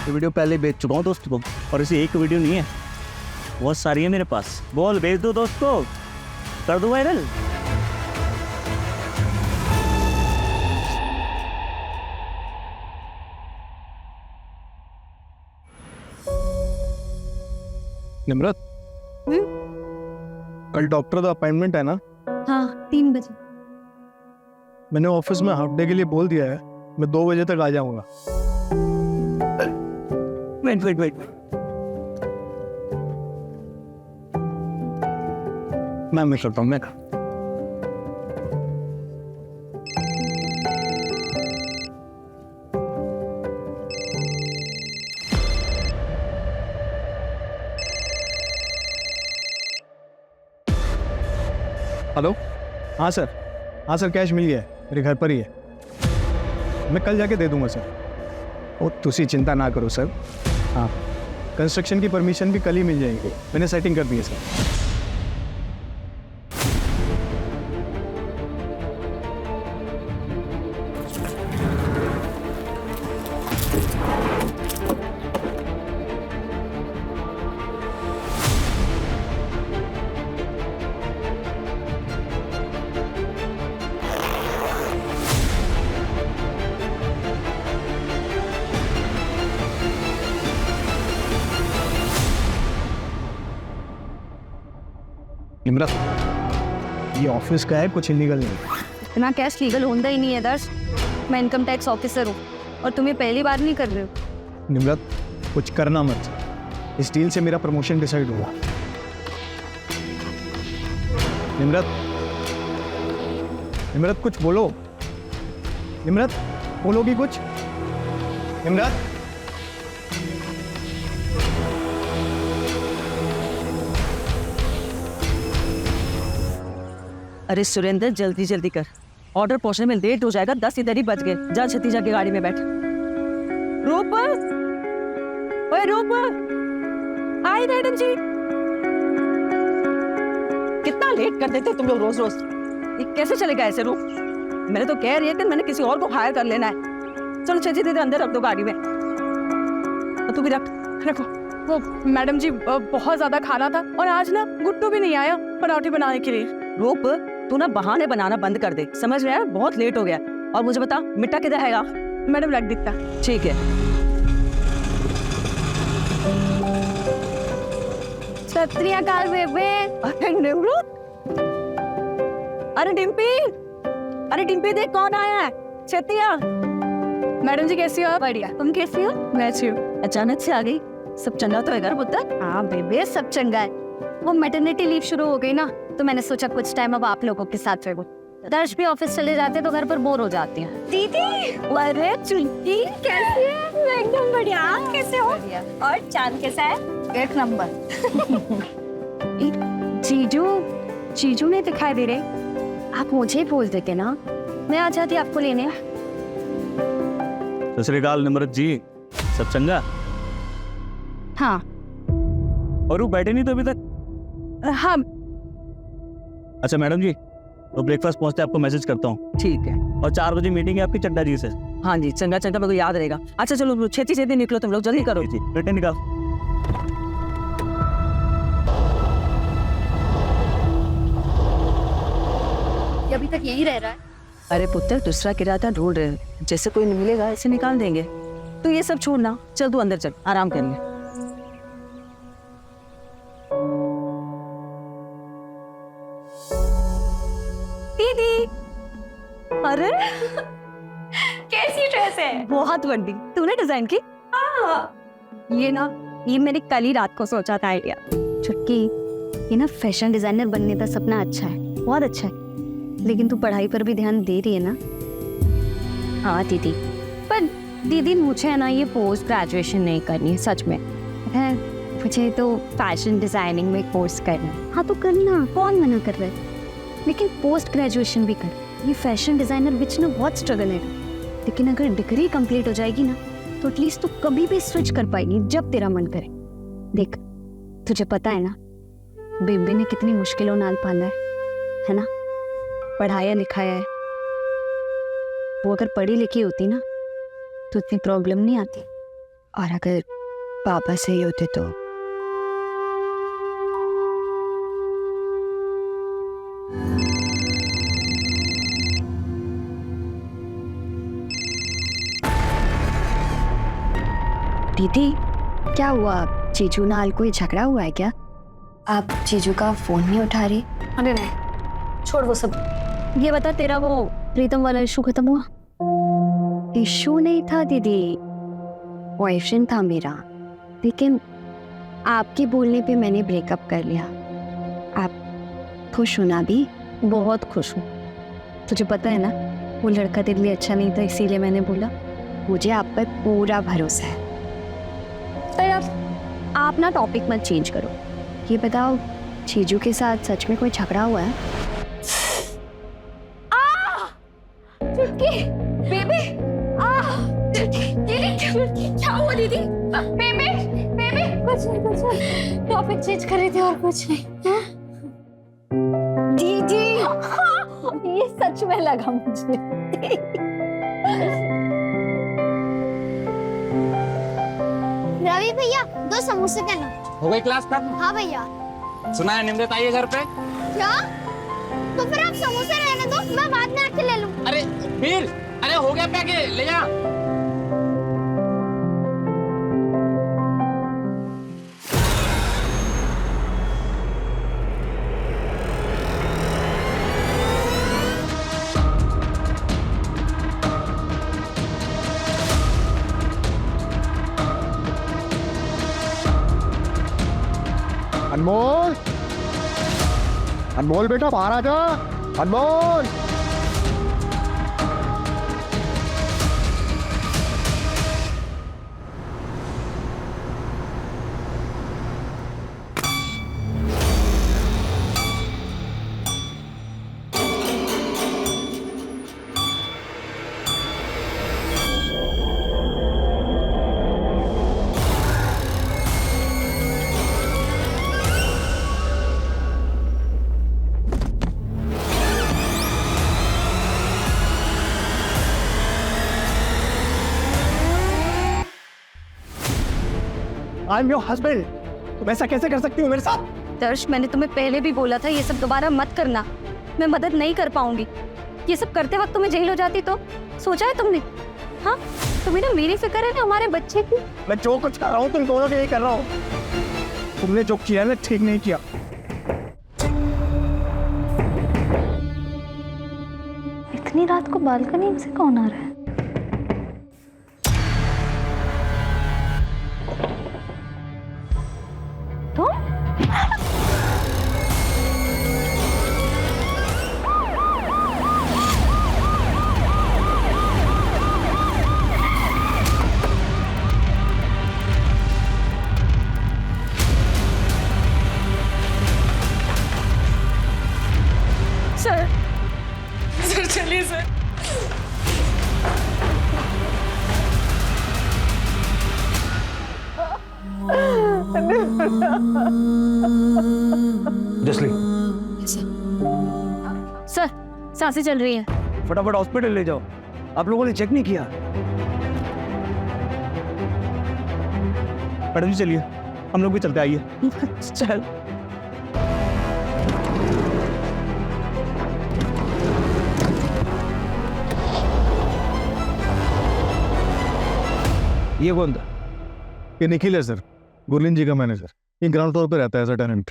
ये वीडियो पहले ही भेज चुका हूँ दोस्त को, और इसी एक वीडियो नहीं है, बहुत सारी है मेरे पास। बोल, भेज दो दोस्त को, कर दो वायरल। निम्रत, कल डॉक्टर का अपॉइंटमेंट है ना? हाँ, 3 बजे। मैंने ऑफिस में हाफ डे के लिए बोल दिया है, मैं 2 बजे तक आ जाऊंगा। वेट। मैं करता हूँ, मैं करता हूँ। हेलो, हाँ सर, कैश मिल गया है, मेरे घर पर ही है। मैं कल जाके दे दूंगा सर। ओ तुसी चिंता ना करो सर। हाँ, कंस्ट्रक्शन की परमिशन भी कल ही मिल जाएगी, मैंने सेटिंग कर दी है सर। निम्रत, ये ऑफिस का है, कुछ इलीगल नहीं। इतना कैश लीगल होता ही नहीं है दर्श। मैं इनकम टैक्स ऑफिसर हूँ और तुम ये पहली बार नहीं कर रहे हो। निम्रत, कुछ करना मत, इस डील से मेरा प्रमोशन डिसाइड हुआ। निम्रत कुछ बोलो। निम्रत, बोलोगी कुछ? निम्रत, अरे सुरेंद्र, जल्दी जल्दी कर, ऑर्डर पहुंचने में लेट हो जाएगा। 10 इधर ही बज गए। जा छती जाके गाड़ी में बैठ। रूप, ओए रूप, आई मैडम जी। कितना लेट कर देते तुम लोग रोज रोज। ये कैसे चलेगा ऐसे रूप? मैंने तो कह रही है कि मैंने किसी और को हायर कर लेना है। चलो छती दीदी अंदर रख दो गाड़ी में, और तू भी रखो। वो मैडम जी बहुत ज्यादा खाना था और आज ना गुट्टू भी नहीं आया पराठे बनाने के लिए। रूप, तू ना बहाने बनाना बंद कर दे, समझ रहा है? बहुत लेट हो गया। और मुझे बता, मिट्टा किधर हैगा? मैडम रख दिखता। ठीक है। सत श्री अकाल बेबे। अरे निम्रत, अरे डिम्पी देख कौन आया है। छतिया। मैडम जी कैसी हो आप? बढ़िया, तुम कैसी हो? मैं अच्छी हूँ। अचानक से आ गई, सब चंगा तो है घर पुत्र? हाँ बेबे, सब चंगा है। वो मैटरनिटी लीव शुरू हो गई ना, तो मैंने सोचा कुछ टाइम अब आप लोगों के साथ रहो। दर्श भी ऑफिस चले जाते तो घर पर बोर हो जाती हैं। दीदी, अरे चुनकी कैसी है? मैं एकदम बढ़िया। आप कैसे हो? और चांद कैसा है? 1 नंबर। जीजू नहीं दिखाई दे रहे। आप मुझे बोल देते ना, मैं आ जाती आपको लेने। सत श्री अकाल निम्रत जी, सब चंगा? हाँ। और वो बैठे नहीं तो अभी तक? हाँ अच्छा मैडम जी, तो ब्रेकफास्ट पहुंचते आपको मैसेज करता हूँ। ठीक है। और 4 बजे मीटिंग है आपकी चड्डा जी से। हाँ जी, चंगा मेरे को याद रहेगा। अच्छा चलो छेती निकलो, तुम लोग जल्दी करो। जी, रिटर्न निकाल। ये अभी तक यही रह रहा है। अरे पुत्र, दूसरा किराया ढूंढ रहे हैं, जैसे कोई मिलेगा ऐसे निकाल देंगे। तो ये सब छोड़ना, चल तू अंदर चल, आराम कर ले। दीदी, अरे कैसी ड्रेस है? बहुत बड़ी, तूने डिजाइन की? ये मैंने कल ही रात को सोचा था आइडिया। छुटकी, ये ना फैशन डिजाइनर बनने का सपना अच्छा है, बहुत अच्छा है, लेकिन तू पढ़ाई पर भी ध्यान दे रही है ना? हाँ दीदी, पर दीदी मुझे ना ये पोस्ट ग्रेजुएशन नहीं करनी है, सच में है। मुझे तो फैशन डिजाइनिंग में कोर्स करना है। हाँ तो करना, कौन मना कर रहा है, लेकिन पोस्ट ग्रेजुएशन भी कर। ये फैशन डिजाइनर बिच ना बहुत स्ट्रगल है, लेकिन अगर डिग्री कंप्लीट हो जाएगी ना तो एटलीस्ट तू कभी भी स्विच कर पाएगी जब तेरा मन करे। देख, तुझे पता है ना बेबे ने कितनी मुश्किलों नाल पाला है ना? पढ़ाया लिखाया है। वो अगर पढ़ी लिखी होती ना तो इतनी प्रॉब्लम नहीं आती। और अगर पापा सही होते तो दीदी क्या हुआ? जीजू नाल कोई झगड़ा हुआ है क्या? आप जीजू का फोन नहीं उठा रही? अरे नहीं, छोड़ वो सब। ये बता, तेरा वो प्रीतम वाला इशू खत्म हुआ? इशू नहीं था दीदी, बॉयफ्रेंड था मेरा, लेकिन आपके बोलने पे मैंने ब्रेकअप कर लिया। आप खुश हो ना? भी बहुत खुश हूँ। तुझे पता है ना, वो लड़का तेरे लिए अच्छा नहीं था, इसीलिए मैंने बोला। मुझे आप पर पूरा भरोसा है। पर आप ना टॉपिक मत चेंज करो। ये बताओ, जीजू के साथ सच में कोई झगड़ा हुआ है? चुटकी, बेबी, दीदी, क्या हुआ दीदी? बेबी, कुछ नहीं, टॉपिक चेंज कर रही थी और कुछ नहीं। दीदी ये सच में लगा मुझे। रवि भैया 2 समोसे देना। हो गई क्लास खत्म? हाँ भैया। सुना है निमरत आई है घर पे? क्या? तो फिर आप समोसे रहने दो, मैं बाद में आके ले लूँ। अरे वीर, अरे हो गया पैके, ले जा। अनमोल, अनमोल बेटा बाहर आ जा। अनमोल, आई एम योर हस्बैंड। तुम ऐसा कैसे कर सकती हो मेरे साथ? दर्श, मैंने तुम्हें पहले भी बोला था ये सब दोबारा मत करना। मैं मदद नहीं कर पाऊंगी। ये सब करते वक्त तुम्हें जेल हो जाती तो? सोचा है तुमने? हाँ, तुम्हें ना मेरी फिक्र है ना हमारे बच्चे की। मैं जो कुछ कर रहा हूँ तुम दोनों के लिए कर रहा हूँ। तुमने जो किया ना ठीक नहीं किया। इतनी रात को बालकनी से कौन आ रहा है? सर चलिए सर। जसली, सर, सांसें चल रही हैं। फटाफट हॉस्पिटल ले जाओ। आप लोगों ने चेक नहीं किया? मैडम जी चलिए, हम लोग भी चलते, आइए। चल। ये कौन था? ये निखिल है सर, गुरलीन जी का मैनेजर। ये ग्राउंड फ्लोर पे रहता है एज अ टेनेंट।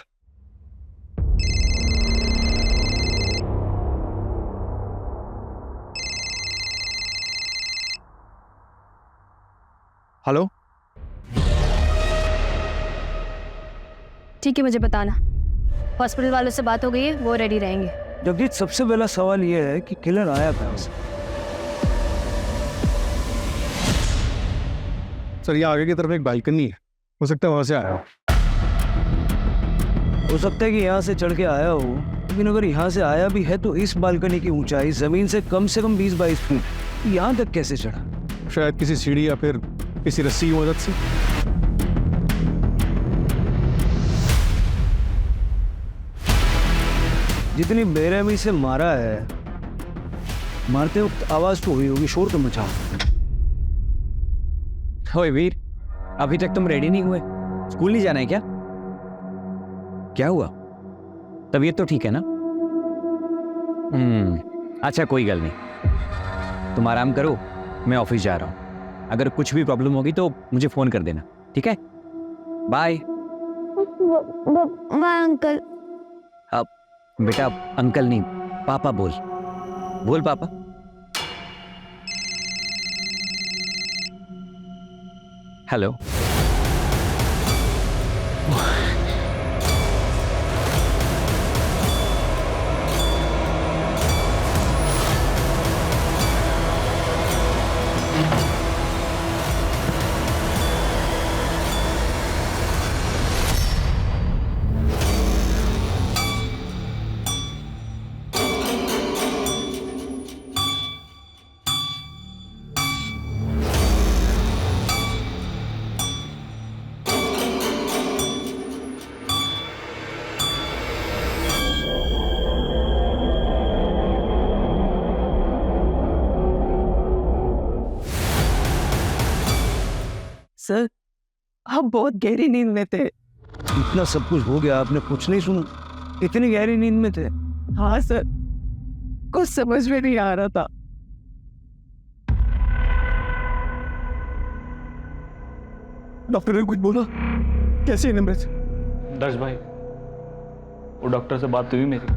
हेलो, ठीक है, मुझे बताना। हॉस्पिटल वालों से बात हो गई है, वो रेडी रहेंगे। जगजीत, सबसे पहला सवाल यह है कि किलर आया कहाँ से? सर ये आगे की तरफ एक बालकनी है, हो सकता है वहां से आया हो। हो सकता है कि यहाँ से चढ़ के आया हो, लेकिन अगर यहाँ से आया भी है तो इस बालकनी की ऊंचाई जमीन से कम 20-22 फीट। यहाँ तक कैसे चढ़ा? शायद किसी सीढ़ी या फिर किसी रस्सी की मदद से। जितनी बेरहमी से मारा है, मारते वक्त आवाज तो हुई होगी, शोर तो मचा। ओए वीर, अभी तक तुम रेडी नहीं हुए? स्कूल नहीं जाना है क्या? क्या हुआ? तबीयत तो ठीक है ना? अच्छा कोई गल नहीं, तुम आराम करो, मैं ऑफिस जा रहा हूँ। अगर कुछ भी प्रॉब्लम होगी तो मुझे फोन कर देना, ठीक है? बाय। Bye uncle. अब बेटा अंकल नहीं, पापा बोल। बोल पापा। हेलो। सर आप बहुत गहरी नींद में थे। इतना सब कुछ हो गया, आपने कुछ नहीं सुना? इतनी गहरी नींद में थे? हाँ सर, कुछ समझ में नहीं आ रहा था। डॉक्टर ने कुछ बोला? कैसी है निमृत? दर्श भाई, वो डॉक्टर से बात हुई मेरी,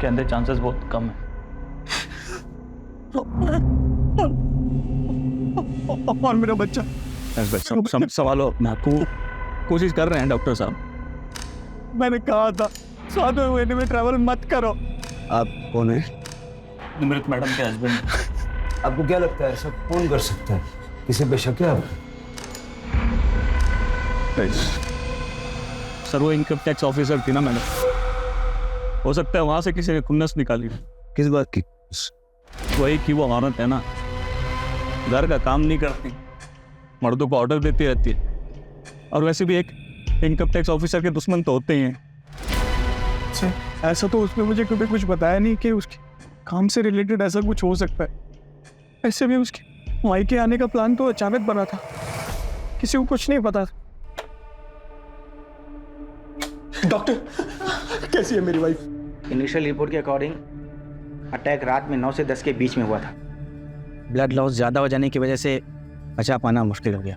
कहते चांसेस बहुत कम है। और मेरा बच्चा? सवालों अपने आप को, कोशिश कर रहे हैं डॉक्टर साहब। मैंने कहा था 7वें महीने में ट्रैवल मत करो। आप कौन है? निमृत मैडम के हस्बैंड। आपको क्या लगता है ऐसा कौन कर सकता है? किसी पे शक है आप? सर वो इनकम टैक्स ऑफिसर थी ना मैडम, हो सकता है वहां से किसी ने खुन्नस निकाली। किस बात की? वही कि वो औरत है ना, घर का काम नहीं करती, मर्दों को ऑर्डर देती रहती है। और वैसे भी एक इनकम टैक्स ऑफिसर के दुश्मन तो होते ही हैं। अच्छा, ऐसा तो उसने मुझे कभी कुछ बताया नहीं कि उसके काम से रिलेटेड ऐसा कुछ हो सकता है। ऐसे भी उसके मायके आने का प्लान तो अचानक बना था, किसी को कुछ नहीं पता था। डॉक्टर, कैसी है मेरी वाइफ? इनिशियल रिपोर्ट के अकॉर्डिंग अटैक रात में 9 से 10 के बीच में हुआ था। ब्लड लॉस ज़्यादा हो जाने की वजह से बचा पाना मुश्किल हो गया।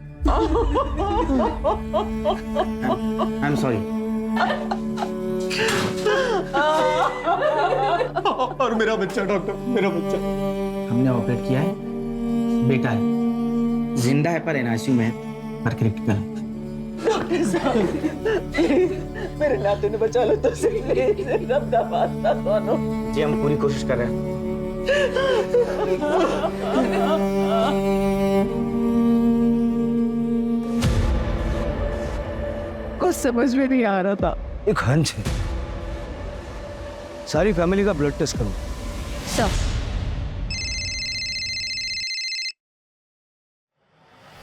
I am sorry. और मेरा बच्चा डॉक्टर, मेरा बच्चा? हमने ऑपरेट किया है, बेटा है, जिंदा है पर एनआईसीयू में है, पर क्रिटिकल है। डॉक्टर साहब मेरे नाते ने बचा लो तो सही, रब का वास्ता दोनों। जी हम पूरी कोशिश कर रहे हैं। कुछ समझ में नहीं आ रहा था। एक हंच है, सारी फैमिली का ब्लड टेस्ट करो। सर।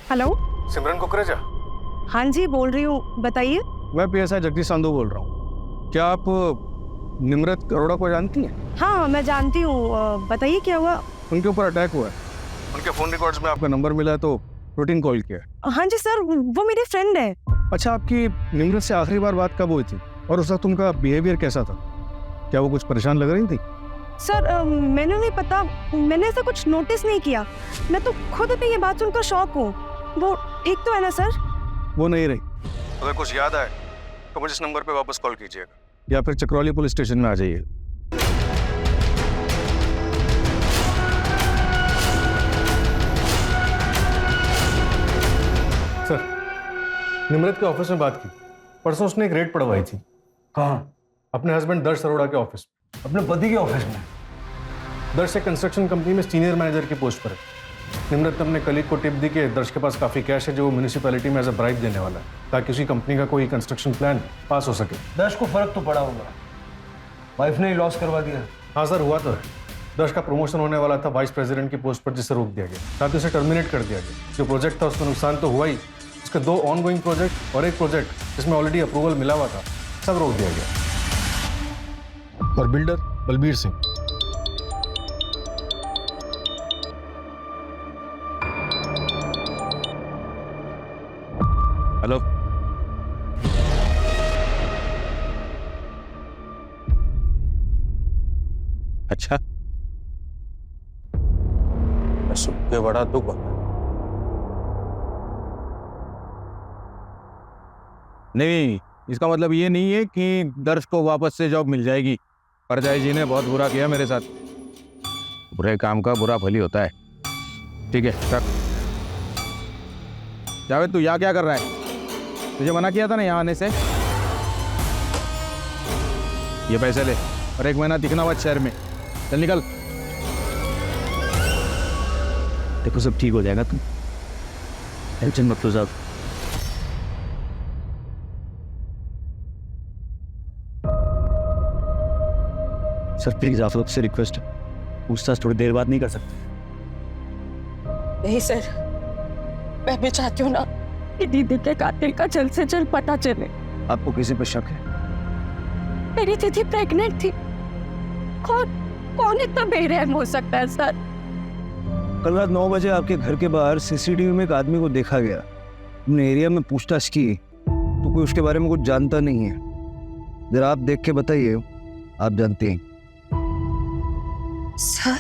हेलो, सिमरन कुकरेजा? हाँ जी बोल रही हूँ, बताइए। मैं पीएसआई जगदीश संधू बोल रहा हूँ। क्या आप निमृत अरोड़ा को जानती हैं? हाँ मैं जानती हूँ, बताइए क्या हुआ? उनके ऊपर अटैक हुआ है, उनके फोन रिकॉर्ड्स में आपका नंबर मिला तो रूटीन कॉल किया। हाँ जी सर, वो मेरी फ्रेंड है। अच्छा, आपकी निमृत से आखिरी बार बात कब हुई थी और उस वक्त उनका बिहेवियर कैसा था? क्या वो कुछ परेशान लग रही थी? सर मैंने नहीं पता, मैंने ऐसा कुछ नोटिस नहीं किया। मैं तो खुद भी ये बात सुनकर शॉक हूँ। वो ठीक तो है ना सर? वो नहीं रही। अगर कुछ याद आए तो मुझे इस नंबर पे वापस कॉल कीजिएगा या फिर चक्रौली पुलिस स्टेशन में आ जाइए। सर, निमृत के ऑफिस में बात की। परसों उसने एक रेड पड़वाई थी। कहाँ? अपने हस्बैंड दर्श अरोड़ा के ऑफिस। अपने पति के ऑफिस में? दर्श एक कंस्ट्रक्शन कंपनी में सीनियर मैनेजर की पोस्ट पर है। निमृत ने अपने कलीग को टिप दी कि दर्श के पास काफी कैश है जो वो म्यूनिसिपैलिटी में एज अ ब्राइब देने वाला है ताकि उसी कंपनी का कोई कंस्ट्रक्शन प्लान पास हो सके। दर्श को फर्क तो पड़ा होगा, वाइफ ने ही लॉस करवा दिया। हाँ सर, हुआ तो है। दर्श का प्रमोशन होने वाला था वाइस प्रेसिडेंट की पोस्ट पर, जिसे रोक दिया गया, साथ ही उसे टर्मिनेट कर दिया गया। जो प्रोजेक्ट था उसमें नुकसान तो हुआ ही, उसके 2 ऑनगोइंग प्रोजेक्ट और एक प्रोजेक्ट जिसमें ऑलरेडी अप्रूवल मिला हुआ था, सब रोक दिया गया। और बिल्डर बलबीर सिंह। अच्छा, मैं सुन के बड़ा दुख हुआ। नहीं, इसका मतलब ये नहीं है कि दर्श को वापस से जॉब मिल जाएगी। परजाई जी ने बहुत बुरा किया मेरे साथ। बुरे काम का बुरा फल ही होता है। ठीक है, रख। जावेद, तू यहाँ क्या कर रहा है? तुझे मना किया था ना यहाँ आने से। ये पैसे ले और 1 महीना दिखना मत शहर में। चल निकल। देखो सब ठीक हो जाएगा, तुम टेंशन मत लो साहब। सर प्लीज आप लोग से रिक्वेस्ट है, पूछताछ थोड़ी देर बाद नहीं कर सकते? नहीं सर, मैं भी चाहती हूँ ना कि दीदी के कातिल का जल्द से जल्द पता चले। आपको किसी पर शक है? मेरी दीदी प्रेग्नेंट थी। कौन इतना बेरहम हो सकता है सर? कल रात 9 बजे आपके घर के बाहर सीसीटीवी में एक आदमी को देखा गया। हमने एरिया में पूछताछ की तो कोई उसके बारे में कुछ जानता नहीं है। जरा आप देख के बताइए, आप जानते हैं। सर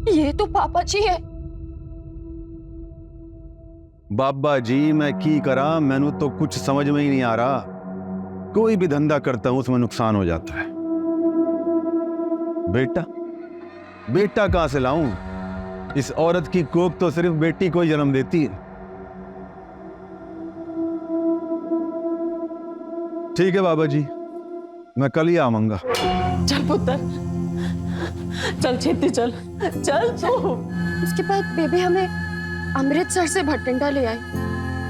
ये तो पापा जी है। बाबा जी, मैं की करा, मैनू तो कुछ समझ में ही नहीं आ रहा। कोई भी धंधा करता हूं उसमें नुकसान हो जाता है। बेटा कहां से लाऊं? इस औरत की कोख तो सिर्फ बेटी को ही जन्म देती है। ठीक है बाबा जी, मैं कल ही आऊंगा। चल पुत्र, चल छेती चल तू। उसके बाद बेबे हमें अमृतसर से भटिंडा ले आई।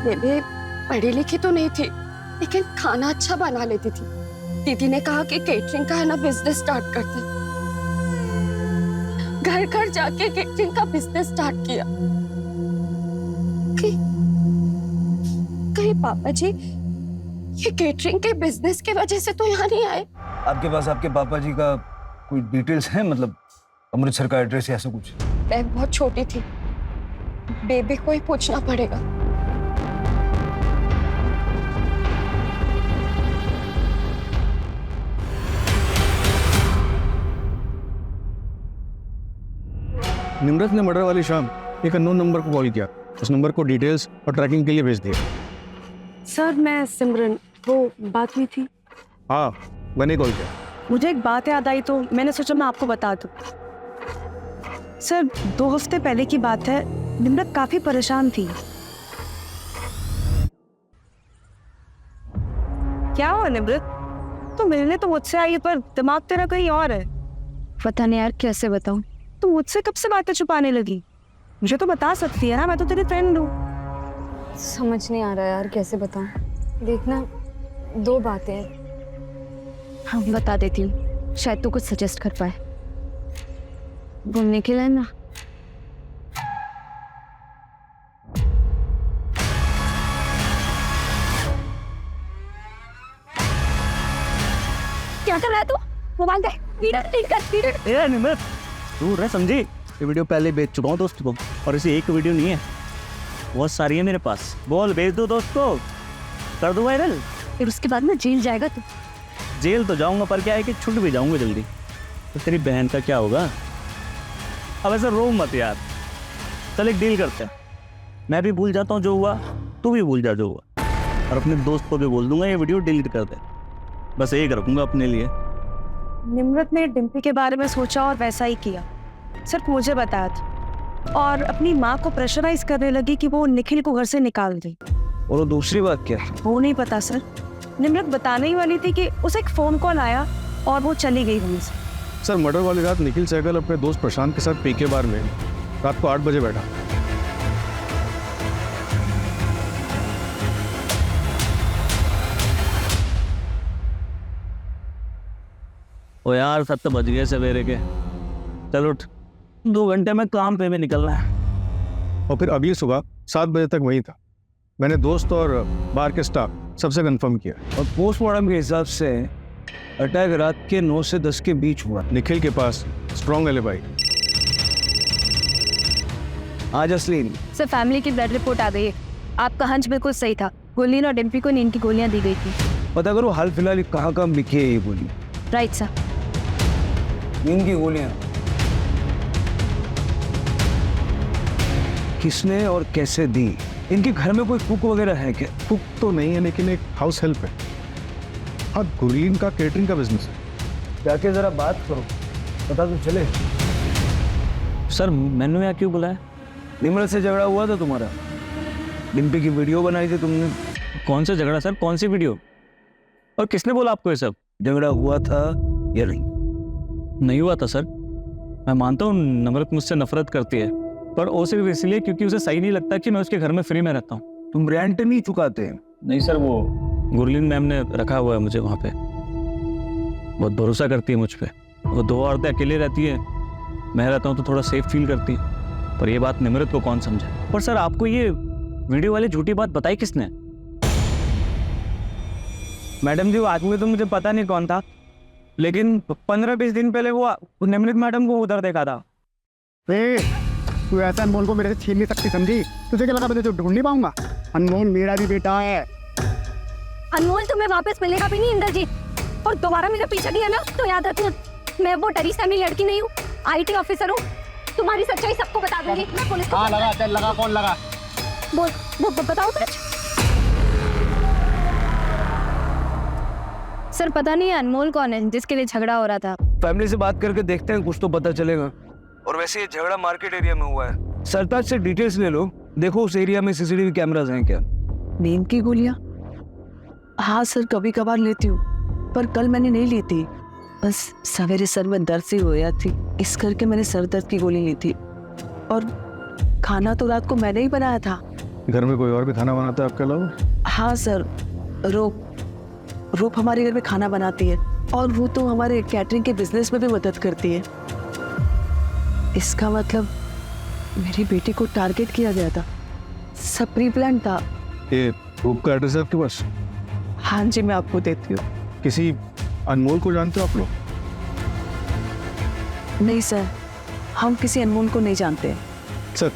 बेबे पढ़ी लिखी तो नहीं थी, लेकिन खाना अच्छा बना लेती थी। दीदी ने कहा कि केटरिंग का है ना बिजनेस स्टार्ट करते हैं। घर घर जाके केटरिंग का बिजनेस स्टार्ट किया। कहीं पापा जी ये केटरिंग के बिजनेस के वजह से तो यहाँ नहीं आए? आपके पास आपके पापा जी का कोई डिटेल्स है, मतलब अमृतसर का एड्रेस या ऐसा कुछ? मैं बहुत छोटी थी, बेबी को ही पूछना पड़ेगा। निम्रत ने मर्डर वाली शाम एक अननोन नंबर को कॉल किया। उस नंबर को डिटेल्स और ट्रैकिंग के लिए भेज दिया। सर मैं सिमरन, वो बात हुई थी। हाँ, मैंने कॉल किया। मुझे एक बात याद आई तो मैंने सोचा मैं आपको बता दूं। सर 2 हफ्ते पहले की बात है, निम्रत काफी परेशान थी। क्या हुआ निम्रत? तो मिलने तो मुझसे आई पर दिमाग तेरा कहीं और है। पता नहीं यार कैसे बताऊं। तो मुझसे कब से बातें छुपाने लगी? मुझे तो बता सकती है ना, मैं तो तेरी फ्रेंड हूँ। समझ नहीं आ रहा यार कैसे बताऊं। देखना 2 बातें हैं। हाँ बता देती हूँ, शायद तू कुछ सजेस्ट कर पाए। घूमने के लिए ना। क्या कर रहा है तू? मोबाइल दे। निम्रत तू रह समझी, ये वीडियो पहले भेज चुका हूँ दोस्त को, और इसे एक वीडियो नहीं है, बहुत सारी है मेरे पास। बोल, भेज दो दोस्त को, कर दो वायरल। फिर उसके बाद में जेल जाएगा तू। जेल तो जाऊंगा, पर क्या है कि छूट भी जाऊंगा जल्दी। तो तेरी बहन का क्या होगा? अब ऐसा रो मत यार। चल एक डील करते हैं, मैं भी भूल जाता हूँ जो हुआ, तू भी भूल जा जो हुआ, और अपने दोस्त को भी बोल दूंगा ये वीडियो डिलीट कर दे। बस एक रखूंगा अपने लिए। निम्रत ने डिम्पी के बारे में सोचा और वैसा ही किया। सिर्फ मुझे बताया था, और अपनी माँ को प्रेशराइज करने लगी कि वो निखिल को घर से निकाल दे। और वो दूसरी बात क्या है? वो नहीं पता सर। निम्रत बताने ही वाली थी कि उसे एक फोन कॉल आया और वो चली गई वहीं से। सर मर्डर वाली रात निखिल सहगल अपने दोस्त प्रशांत के साथ पीके बार में रात को 8 बजे बैठा। ओ यार 7 बज गए सवेरे के। चल उठ, 2 घंटे में काम पे भी निकलना है। और फिर अगली सुबह 7 बजे तक वहीं था। मैंने दोस्त और बार के स्टाफ सबसे कंफर्म किया, और पोस्टमार्टम के हिसाब से अटैक रात के 9 से 10 के बीच हुआ। निखिल के पास स्ट्रॉन्ग एलिबाई। आज असलीन सर फैमिली की ब्लड रिपोर्ट आ गई है। आपका हंच बिल्कुल सही था। गुरलीन और डिम्पी को नींद की गोलियां दी गई थी। पता करो हाल फिलहाल ये कहाँ कहाँ बिकी है ये गोली। Right sir. नींद की गोलियां किसने और कैसे दी? इनके घर में कोई कुक वगैरह है क्या? कुक तो नहीं है लेकिन एक हाउस हेल्प है। हाँ, गुरलीन का केटरिंग का बिजनेस है। जाके जरा बात करो, पता तो चले। सर मैंने यहाँ क्यों बुलाया? निमरत से झगड़ा हुआ था तुम्हारा, डिम्पी की वीडियो बनाई थी तुमने। कौन सा झगड़ा सर, कौन सी वीडियो, और किसने बोला आपको ये सब? झगड़ा हुआ था या नहीं? नहीं हुआ था सर। मैं मानता हूँ नम्रत मुझसे नफरत करती है, पर वो सिर्फ इसलिए क्योंकि उसे सही नहीं लगता कि मैं उसके घर में फ्री में रहता हूँ। तुम रेंट नहीं चुकाते? नहीं सर, वो गुरलीन मैम ने रखा हुआ है मुझे वहाँ पे, बहुत भरोसा करती है मुझ पे। वो 2 औरतें अकेले रहती है, मैं रहता हूँ तो थोड़ा सेफ फील करती है, पर ये बात निमरत को कौन समझे। पर सर आपको ये वीडियो वाली झूठी बात बताई किसने? मैडम जी, वो आदमी तो मुझे पता नहीं कौन था, लेकिन 15-20 दिन पहले वो निमृत मैडम को उधर देखा था। तू ऐसा अनमोल को मेरे से छीन नहीं सकती, समझी? तुझे क्या लगा मैं तुझे ढूंढ नहीं पाऊंगा? अनमोल मेरा भी बेटा है। अनमोल तुम्हें वापस मिलेगा भी नहीं इंद्रजीत, और दोबारा मेरा पीछा किया ना तो याद रखना, मैं वो डरी सहमी लड़की नहीं हूँ, IT ऑफिसर हूँ। तुम्हारी सच्चाई सबको बता दूंगी। मैं पुलिस को लगा, चल लगा, कौन लगा? बोल बताओ सच। सर पता नहीं अनमोल कौन है जिसके लिए झगड़ा हो रहा था। फैमिली से बात करके देखते हैं, कुछ तो पता चलेगा। और वैसे ये झगड़ा मार्केट एरिया में हुआ है। सरताज से डिटेल्स ले लो, देखो उस एरिया में CCTV कैमरास हैं क्या? नींद की गोलियां? हाँ सर, कभी कभार लेती हूँ, पर कल मैंने नहीं ली थी। बस सवेरे सर में दर्द सी हो थी, इस करके मैंने सर दर्द की गोली ली थी। और खाना तो रात को मैंने ही बनाया था। घर में कोई और भी खाना बनाता है आपके अलावा? हाँ सर, रूप हमारे घर में खाना बनाती है, और वो तो हमारे कैटरिंग के बिजनेस में भी मदद करती है। इसका मतलब मेरी बेटी को टारगेट किया गया था, सब प्री प्लान था। ये रूप का एड्रेस है आपके पास? हाँ जी, मैं आपको देती हूँ। किसी अनमोल को जानते हो आप लोग? नहीं सर, हम किसी अनमोल को नहीं जानते। सर,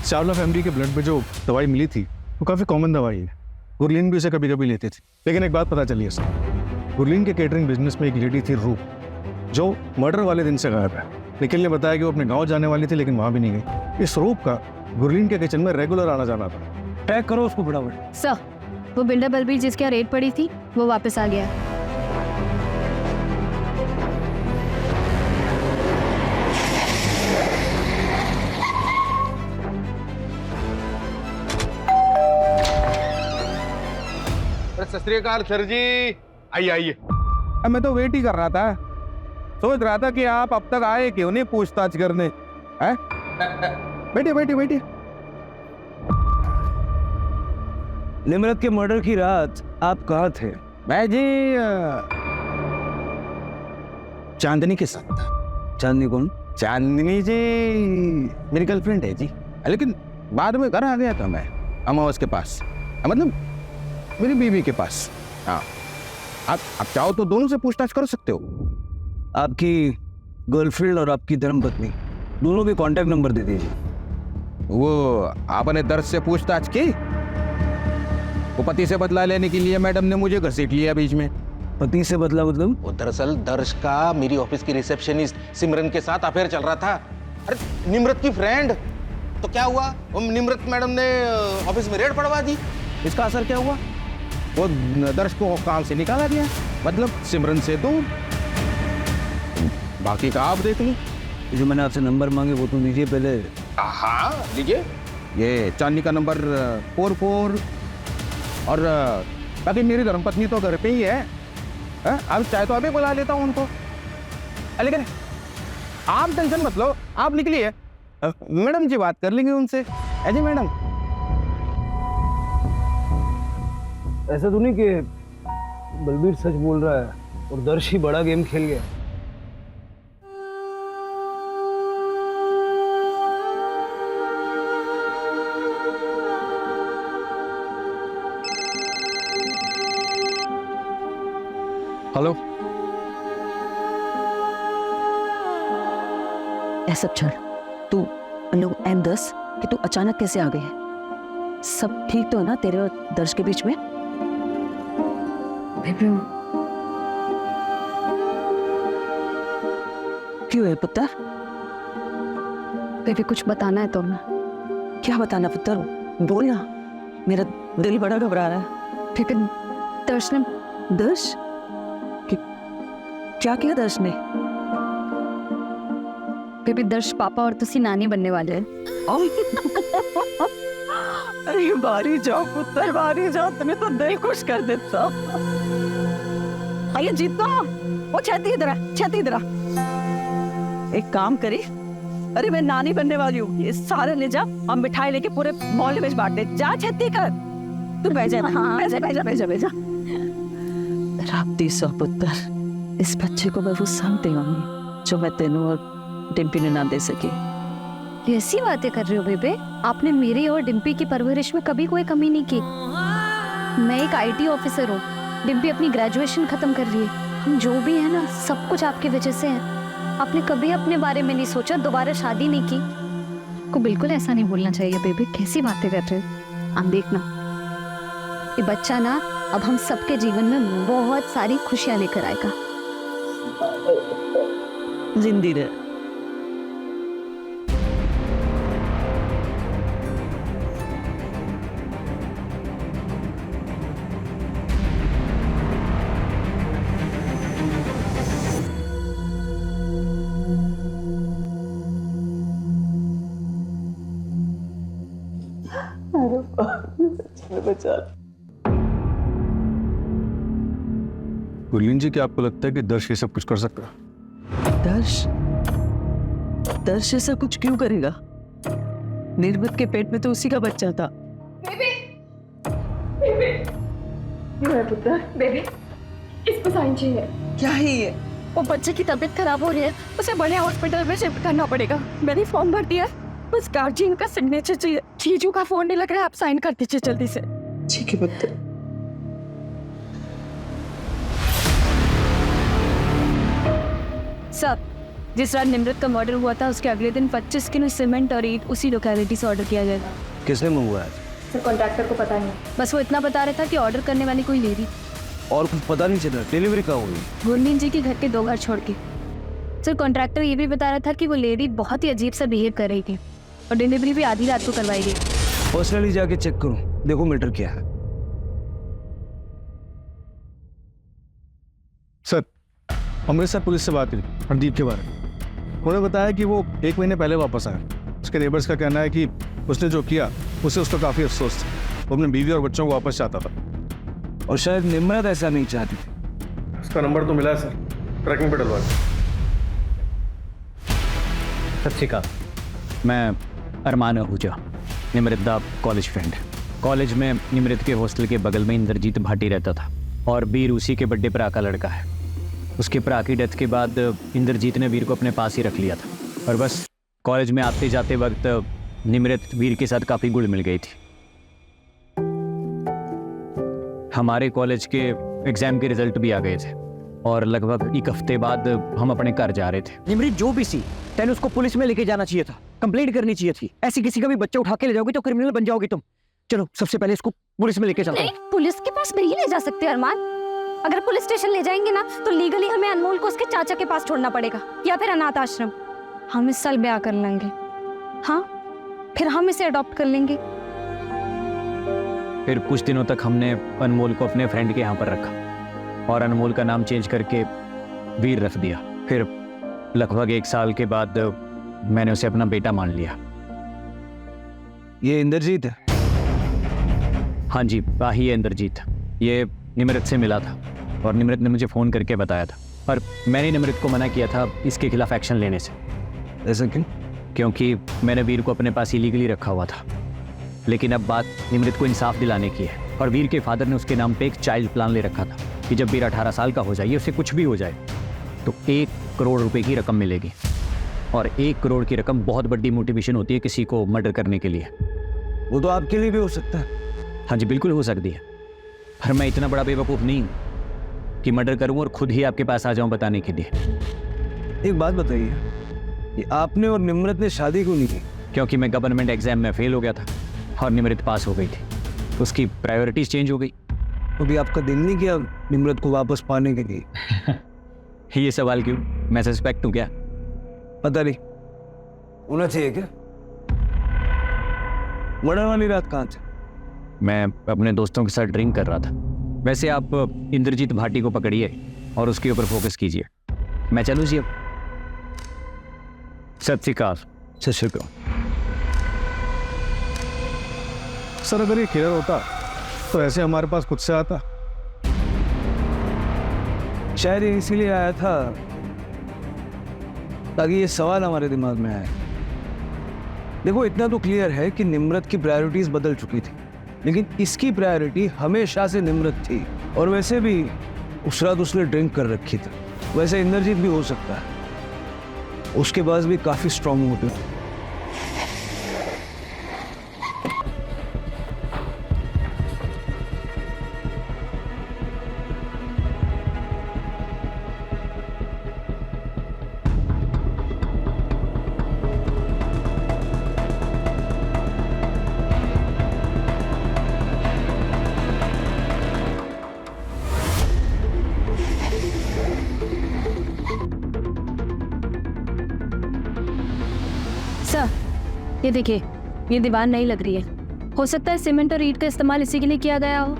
चावला फैमिली के ब्लड में जो दवाई मिली थी वो काफ़ी कॉमन दवाई है, गुरलीन भी उसे कभी कभी लेती थी। लेकिन एक बात पता चली है सर, गुरलीन के केटरिंग बिजनेस में एक लेडी थी रूप, जो मर्डर वाले दिन से गायब है। निखिल ने बताया कि वो अपने गांव जाने वाली थी लेकिन वहां भी नहीं गई। इस रूप का गुरलीन के किचन में रेगुलर आना जाना था। ट्रैक करो उसको फटाफट। सर वो बिल्डर बलबीर जिसके यहाँ रेड पड़ी थी वो वापस आ गया है। सत श्री अकाल सर जी, आइए आइए। अब मैं तो वेट ही कर रहा था, सोच रहा था कि आप अब तक आए क्यों नहीं पूछताछ करने। हैं? बैठिए बैठिए बैठिए। निमरत के मर्डर की रात आप कहाँ थे? मैं जी चांदनी के साथ था। चांदनी कौन? चांदनी जी मेरी गर्लफ्रेंड है जी, लेकिन बाद में घर आ गया था मैं अमावस के पास, मतलब मेरी बीवी के पास। हाँ, आप चाहो तो दोनों से पूछताछ कर सकते हो। आपकी गर्लफ्रेंड और आपकी धर्मपत्नी दोनों के कांटेक्ट नंबर दे दीजिए। वो आपने दर्द से पूछताछ की? वो पति से बदला लेने के लिए मैडम ने मुझे घसीट लिया बीच में। पति से बदला मतलब? वो दरअसल दर्श का मेरी ऑफिस की रिसेप्शनिस्ट सिमरन के साथ अफेयर चल रहा था। अरे निमृत की फ्रेंड, तो क्या हुआ, वो निमृत मैडम ने ऑफिस में रेड पड़वा दी। इसका असर क्या हुआ? वो दर्श को काम से निकाला गया, मतलब सिमरन से दूर। बाकी का आप देख लो। जो मैंने आपसे नंबर मांगे वो तो दीजिए पहले। हाँ लीजिए, ये चांदनी का नंबर 44। और बाकी मेरी धर्मपत्नी तो घर पे ही है, अब चाहे तो अभी बुला लेता हूँ उनको। लेकिन आप टेंशन मत लो, आप निकलिए, मैडम जी बात कर लेंगे उनसे। जी मैडम, ऐसा तो नहीं कि बलबीर सच बोल रहा है और दर्श ही बड़ा गेम खेल गया? हेलो। ऐसा छोड़, तू लोग M10 कि तू अचानक कैसे आ गई है? सब ठीक तो है ना तेरे और दर्श के बीच में? बेबी क्यों है पुत्र? बेबी कुछ बताना है तुम्हें। क्या बताना पुत्र? बोल ना, मेरा दिल बड़ा घबरा रहा है। बेबी दर्श ने दर्श? क्या किया दर्श ने? बेबी दर्श पापा और तुसी नानी बनने वाले हैं। अरे बारी जाओ पुत्र, बारी जाओ, तुम्हें तो दिल खुश कर देता। आइए जीतो, वो छाती इधर आ, छाती इधर आ। एक काम करी, अरे मैं नानी बनने वाली हूँ, ये सारे ले जा और मिठाई लेके पूरे मोहल्ले में बांट दे। जा छत्ती कर, तू बह जा। हाँ, बह जा। राप्ती सौ पुत्र, इस बच्चे को मैं वो सब देंगी जो मैं तेनू और डिम्पी ने ना दे सकी। ऐसी बातें कर रहे हो बेबे? आपने मेरी और डिम्पी की परवरिश में कभी कोई कमी नहीं की। मैं एक IT ऑफिसर हूँ, डिम्पी अपनी ग्रेजुएशन खत्म कर रही है। हम जो भी है ना, सब कुछ आपकी वजह से है। आपने कभी अपने बारे में नहीं सोचा, दोबारा शादी नहीं की। को बिल्कुल ऐसा नहीं बोलना चाहिए बेबी, कैसी बातें कर रहे हो आप? देखना ये बच्चा ना अब हम सबके जीवन में बहुत सारी खुशियां लेकर आएगा। जिंदी रहे। गुरलीन जी, क्या आपको लगता है कि दर्श ये सब कुछ कर सकता है? दर्श ऐसा कुछ क्यों करेगा? निर्मत के पेट में तो उसी का बच्चा था। क्यों है पुत्र? बेबी इसको साइन चाहिए। क्या है ये? वो बच्चे की तबीयत खराब हो रही है, उसे बड़े हॉस्पिटल में शिफ्ट करना पड़ेगा। मैंने फॉर्म भर दिया, बस गार्जियन का सिग्नेचर चाहिए। चीजू का फोन नहीं लग रहा है, आप साइन कर दीजिए जल्दी से। ठीक है पुत्र। सब जिस रात निमृत का मर्डर हुआ था, उसके अगले दिन 25 किलो सीमेंट और ईंट उसी लोकेलिटी से ऑर्डर किया जाएगा। किसने मंगवाया? सर कॉन्ट्रैक्टर को पता नहीं, बस वो इतना बता रहा था कि ऑर्डर करने वाली कोई लेडी। और कुछ पता नहीं चला? डिलीवरी कहाँ हुई? गुरलीन जी के घर के 2 घर छोड़ के। सर कॉन्ट्रैक्टर ये भी बता रहा था कि वो लेडी बहुत ही अजीब सा बिहेव कर रही थी और डिलीवरी भी आधी रात को करवाई गई। पर्सनली जाके चेक करो, देखो मैटर क्या है। सर, अमृतसर पुलिस से बात हुई हरदीप के बारे में। उन्होंने बताया कि वो 1 महीने पहले वापस आया। उसके नेबर्स का कहना है कि उसने जो किया उससे उसको काफ़ी अफसोस था। वो अपने बीवी और बच्चों को वापस चाहता था। और शायद निम्रत ऐसा नहीं चाहती थी। उसका नंबर तो मिला है सर, ट्रैकिंग पे डलवा। सत श्री अकाल, मैं अरमान आहूजा, निमृत दा कॉलेज फ्रेंड। कॉलेज में निमृत के हॉस्टल के बगल में इंद्रजीत भाटी रहता था और वीर उसी के बर्थडे भरा का लड़का है। उसके भरा की डेथ के बाद इंद्रजीत ने वीर को अपने पास ही रख लिया था और बस कॉलेज में आते जाते वक्त निमृत वीर के साथ काफ़ी घुल मिल गई थी। हमारे कॉलेज के एग्जाम के रिजल्ट भी आ गए थे और लगभग 1 हफ्ते बाद हम अपने घर जा रहे थे। निमृत जो भी सी, तेने उसको पुलिस में लेके जाना चाहिए था, कंप्लेंट करनी चाहिए थी। ऐसी किसी का भी बच्चा उठा के ले जाओगी तो क्रिमिनल बन जाओगी तुम। चलो सबसे पहले इसको पुलिस में लेके चलते हैं। पुलिस के पास नहीं ले जा सकते अरमान। अगर पुलिस स्टेशन ले जाएंगे ना तो लीगली हमें अनमोल को उसके चाचा के पास छोड़ना पड़ेगा या फिर अनाथ आश्रम। हम इस साल ब्याह कर लेंगे, हाँ, फिर हम इसे अडॉप्ट कर लेंगे। फिर कुछ दिनों तक हमने अनमोल को अपने फ्रेंड के यहाँ पर रखा और अनमोल का नाम चेंज करके वीर रख दिया। फिर लगभग 1 साल के बाद मैंने उसे अपना बेटा मान लिया। ये इंद्रजीत है? हाँ जी, ही है इंद्रजीत। ये निमृत से मिला था और निमृत ने मुझे फ़ोन करके बताया था, पर मैंने निमृत को मना किया था इसके खिलाफ एक्शन लेने से। ऐसा क्यों? क्योंकि मैंने वीर को अपने पास इलीगली रखा हुआ था। लेकिन अब बात निमृत को इंसाफ दिलाने की है और वीर के फादर ने उसके नाम पे एक चाइल्ड प्लान ले रखा था कि जब वीर 18 साल का हो जाए, उसे कुछ भी हो जाए तो 1 करोड़ रुपए की रकम मिलेगी। और 1 करोड़ की रकम बहुत बड़ी मोटिवेशन होती है किसी को मर्डर करने के लिए। वो तो आपके लिए भी हो सकता है। हाँ जी, बिल्कुल हो सकती है, पर मैं इतना बड़ा बेवकूफ़ नहीं हूँ कि मर्डर करूँ और खुद ही आपके पास आ जाऊँ बताने के लिए। एक बात बताइए, ये आपने और निमृत ने शादी क्यों नहीं की? क्योंकि मैं गवर्नमेंट एग्जाम में फेल हो गया था और निमृत पास हो गई थी। उसकी प्रायोरिटीज चेंज हो गई। अभी आपका दिल नहीं किया निम्रत को वापस पाने के लिए? ये सवाल क्यों? मैं सस्पेक्ट हूँ क्या? पता नहीं, होना चाहिए क्या? मर्डर वाली रात कहाँ थे? मैं अपने दोस्तों के साथ ड्रिंक कर रहा था। वैसे आप इंद्रजीत भाटी को पकड़िए और उसके ऊपर फोकस कीजिए। मैं चलूँ जी अब? सत श्री अकाल। सत श्री अकाल। सर अगर ये किलर होता तो ऐसे हमारे पास खुद से आता। शायद ये इसीलिए आया था ताकि ये सवाल हमारे दिमाग में आए। देखो इतना तो क्लियर है कि निम्रत की प्रायोरिटीज बदल चुकी थी, लेकिन इसकी प्रायोरिटी हमेशा से निम्रत थी। और वैसे भी उस रात उसने ड्रिंक कर रखी थी। वैसे इंद्रजीत भी हो सकता है, उसके पास भी काफी स्ट्रॉन्ग मोटिव थे। सर ये देखिए, ये दीवार नहीं लग रही है। हो सकता है सीमेंट और ईंट का इस्तेमाल इसी के लिए किया गया हो।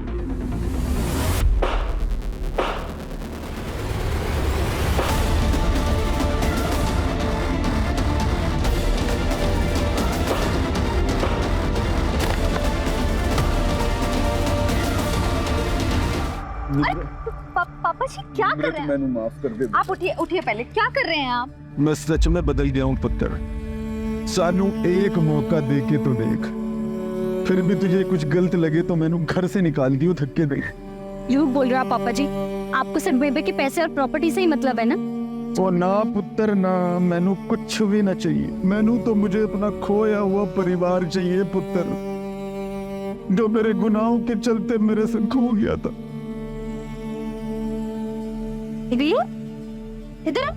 पापा जी क्या कर रहे हैं? मैंने माफ कर दे। आप उठिए उठिए, पहले क्या कर रहे हैं आप? मैं सच में बदल गया हूँ पुत्र। सानू एक मौका दे के तो देख, फिर भी तुझे कुछ गलत लगे तो मैंने घर से निकाल दियो धक्के दे। झूठ बोल रहा पापा जी, आपको सिर्फ बेबे के पैसे और प्रॉपर्टी से ही मतलब है ना? ओ ना पुत्र ना, मैनू कुछ भी ना चाहिए। मैनू तो मुझे अपना खोया हुआ परिवार चाहिए पुत्र, जो मेरे गुनाहों के चलते मेरे से खो गया था। भैया इधर आ।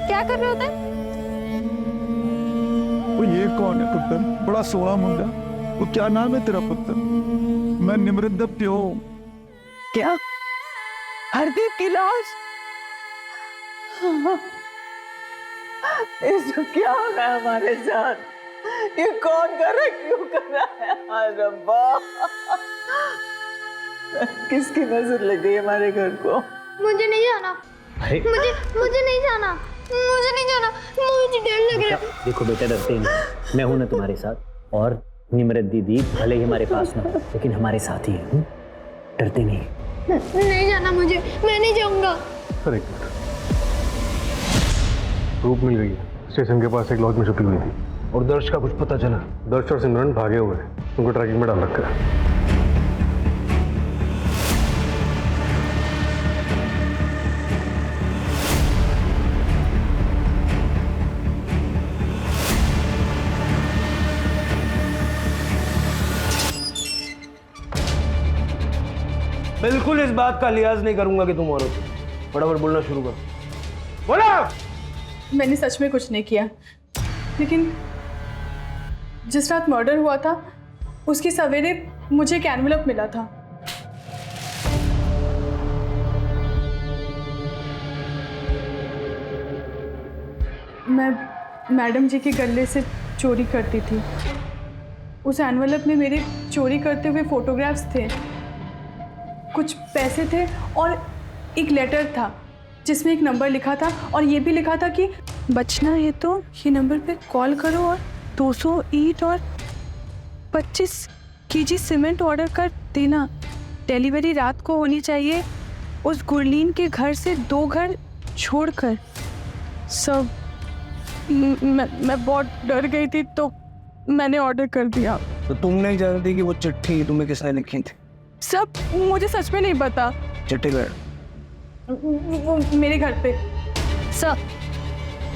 क्या कर रहे होते हैं? वो ये कौन है पुत्र? बड़ा सोना मुंडा। वो क्या नाम है तेरा पुत्र? मैं निम्रत दा प्यो। क्या? हरदीप की लाश? इसको क्या हो रहा है हमारे साथ? ये कौन कर रहा है, क्यों कर रहा है? हाय रब्बा, किसकी नजर लग गई हमारे घर को? मुझे नहीं जाना। मुझे नहीं जाना। मुझे नहीं जाना। मुझे डर लग रहा है। देखो बेटा, डरते नहीं, मैं हूं ना तुम्हारे साथ। और निम्रत दीदी भले ही हमारे पास ना हो, लेकिन हमारे साथ ही है। डरते नहीं। नहीं जाना मुझे, मैं नहीं जाऊंगा। सर प्रूफ मिल गई है। स्टेशन के पास एक लॉज में छुपी हुई थी और दर्श का कुछ पता चला। दर्श और सिमरन भागे हुए हैं, उनको ट्रैकिंग में डाल रखा है। बिल्कुल इस बात का लिहाज नहीं करूंगा कि तुम औरत हो। फटाफट बोलना शुरू करो। बोला। मैंने सच में कुछ नहीं किया, लेकिन जिस रात मर्डर हुआ था उसकी सवेरे मुझे एक एनवेलप मिला था। मैं मैडम जी के गले से चोरी करती थी। उस एनवेलप में मेरे चोरी करते हुए फोटोग्राफ्स थे, कुछ पैसे थे और एक लेटर था जिसमें एक नंबर लिखा था और ये भी लिखा था कि बचना है तो ये नंबर पे कॉल करो और 200 ईंट और 25 केजी सीमेंट ऑर्डर कर देना। डिलीवरी रात को होनी चाहिए, उस गुरलीन के घर से 2 घर छोड़कर। सब मैं बहुत डर गई थी तो मैंने ऑर्डर कर दिया। तो तुम नहीं जानती कि वो चिट्ठी तुम्हें किसने लिखी थी? सब मुझे सच में नहीं पता। चिट्ठी गए वो मेरे घर पे। सर,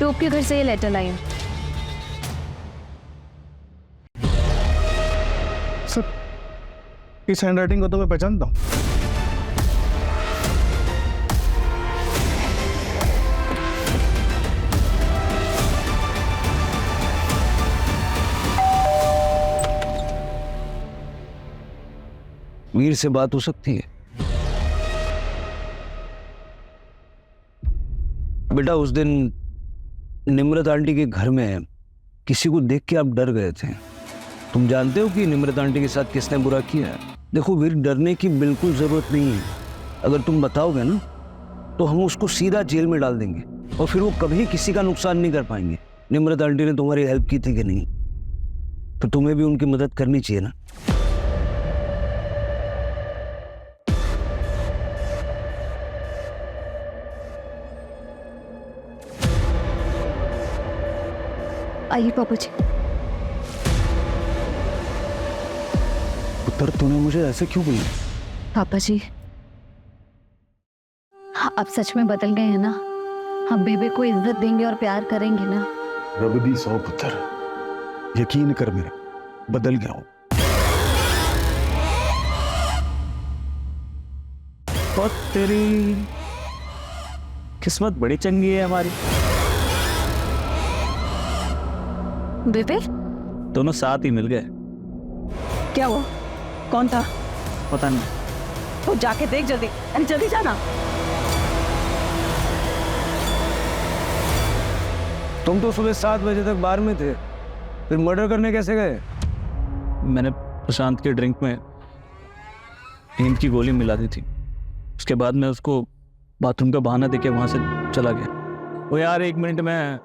तो आपके घर से ये लेटर लाई है। सर, इस हैंडराइटिंग को तो मैं पहचानता हूँ। वीर से बात हो सकती है? बेटा उस दिन निम्रत आंटी के घर में किसी को देख के आप डर गए थे। तुम जानते हो कि निम्रत आंटी के साथ किसने बुरा किया है? देखो वीर, डरने की बिल्कुल जरूरत नहीं है। अगर तुम बताओगे ना तो हम उसको सीधा जेल में डाल देंगे और फिर वो कभी किसी का नुकसान नहीं कर पाएंगे। निम्रत आंटी ने तुम्हारी हेल्प की थी कि नहीं? तो तुम्हें भी उनकी मदद करनी चाहिए ना। आइए पापा जी। पुत्र, तूने मुझे ऐसे क्यों बोला? पापा जी, आप सच में बदल गए हैं ना? हम बेबे को इज्जत देंगे और प्यार करेंगे ना? रब दी सौ पुत्र, यकीन कर मेरा, बदल गया हूं। और तेरी किस्मत बड़ी चंगी है हमारी। बेबे दोनों साथ ही मिल गए। क्या हुआ? कौन था? पता नहीं। तो जाके देख जल्दी, अरे जल्दी जाना। तुम तो सुबह 7 बजे तक बार में थे, फिर मर्डर करने कैसे गए? मैंने प्रशांत के ड्रिंक में नींद की गोली मिला दी थी। उसके बाद मैं उसको बाथरूम का बहाना देके वहां से चला गया। वो यार 1 मिनट में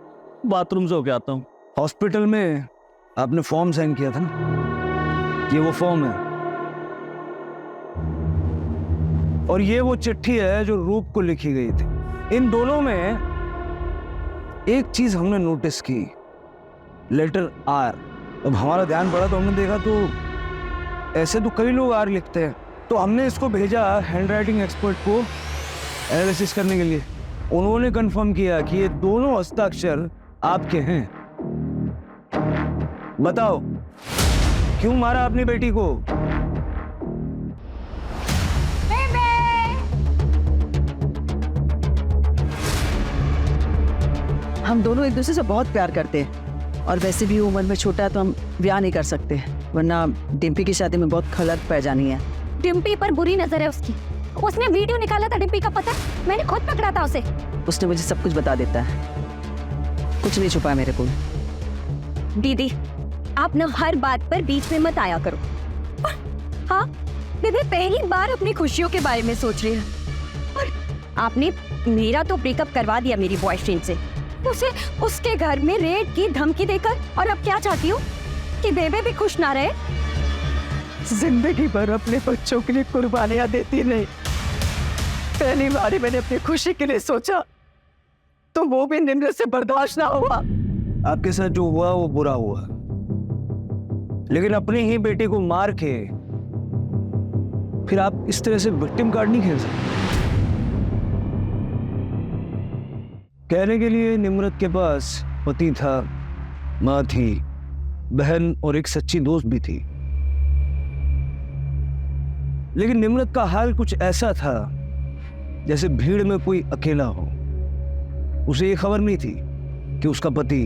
बाथरूम से होके आता हूँ। हॉस्पिटल में आपने फॉर्म साइन किया था ना, ये वो फॉर्म है और ये वो चिट्ठी है जो रूप को लिखी गई थी। इन दोनों में एक चीज हमने नोटिस की, लेटर आर। अब हमारा ध्यान पड़ा तो हमने देखा तो ऐसे तो कई लोग आर लिखते हैं, तो हमने इसको भेजा हैंडराइटिंग एक्सपर्ट को एनालिसिस करने के लिए। उन्होंने कंफर्म किया कि ये दोनों हस्ताक्षर आपके हैं। बताओ क्यों मारा अपनी बेटी को? हम दोनों एक दूसरे से बहुत प्यार करते हैं और वैसे भी उम्र में छोटा है तो हम ब्याह नहीं कर सकते, वरना डिम्पी की शादी में बहुत खलत पै जानी है। डिम्पी पर बुरी नजर है उसकी। उसने वीडियो निकाला था डिम्पी का, पता? मैंने खुद पकड़ा था उसे। उसने मुझे सब कुछ बता देता है, कुछ नहीं छुपा मेरे को। दीदी, आप न हर बात पर बीच में मत आया करो। हाँ, बेबे पहली बार अपनी खुशियों के बारे में सोच रही है और आपने मेरा तो ब्रेकअप करवा दिया मेरी बॉयफ्रेंड से, उसे उसके घर में रेड की धमकी देकर। और अब क्या चाहती हूँ कि बेबे भी खुश ना रहे? जिंदगी भर अपने बच्चों के लिए कुर्बानियां देती नहीं, पहली बार मैंने अपनी खुशी के लिए सोचा तो वो भी निम्रत से बर्दाश्त ना हुआ। आपके साथ जो हुआ वो बुरा हुआ, लेकिन अपनी ही बेटी को मार के फिर आप इस तरह से विक्टिम कार्ड नहीं खेल सकते। कहने के लिए निम्रत के पास पति था, माँ थी, बहन और एक सच्ची दोस्त भी थी, लेकिन निम्रत का हाल कुछ ऐसा था जैसे भीड़ में कोई अकेला हो। उसे ये खबर नहीं थी कि उसका पति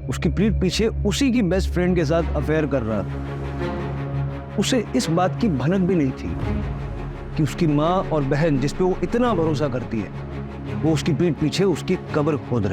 उसकी पीठ पीछे उसी की बेस्ट फ्रेंड के साथ अफेयर कर रहा था। उसे इस बात की भनक भी नहीं थी कि उसकी माँ और बहन जिस पे वो इतना भरोसा करती है, वो उसकी पीठ पीछे उसकी कब्र खोद रहे।